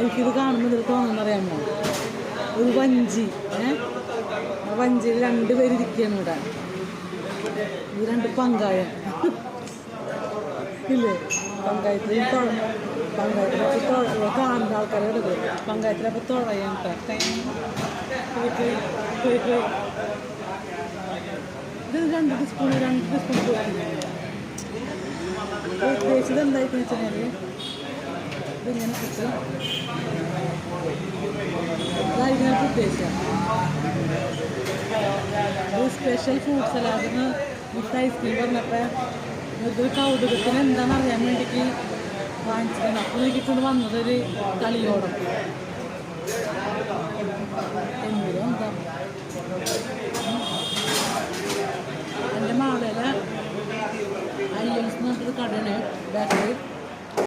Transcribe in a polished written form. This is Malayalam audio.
എനിക്കിത് കാണുമ്പോൾ ഇതിൽ തോന്നുന്നറിയാമോ, ഒരു വഞ്ചി. ആ വഞ്ചിയിൽ 2 പേരിയ്ക്കുകയാണ് ഇവിടെ. ഈ 2 പങ്കായം ഇല്ലേ? പങ്കായത്തിൽ പങ്കായത്തിലപ്പോൾ കാണുന്ന ആൾക്കാരോട് പങ്കായത്തിലപ്പോൾ തുഴയാൻ ഇത് 2 ടീസ്പൂൺ ഉദ്ദേശിച്ചത് എന്തായിട്ടെന്ന് വെച്ച് കഴിഞ്ഞാൽ ഇതിങ്ങനെ കിട്ടും. ഇതായിരിക്കും ഉദ്ദേശിച്ചത്. ഇത് സ്പെഷ്യൽ ഫ്രൂട്ട് സലാഡിന് വിത്ത് ഐസ്ക്രീം പറഞ്ഞപ്പോൾ ഇതൊരു കൗതുകത്തിന് എന്താണെന്ന് അറിയാൻ വേണ്ടിയിട്ട് വാങ്ങിച്ചിട്ടുണ്ട്. അപ്പോൾ നോക്കിക്കൊണ്ട് വന്നതൊരു കളിയോടം. എന്തിനും എന്താ എൻ്റെ മാളയിലെ ഐഎംസ് എന്ന് പറഞ്ഞൊരു കടയാണ് ബേക്കറി.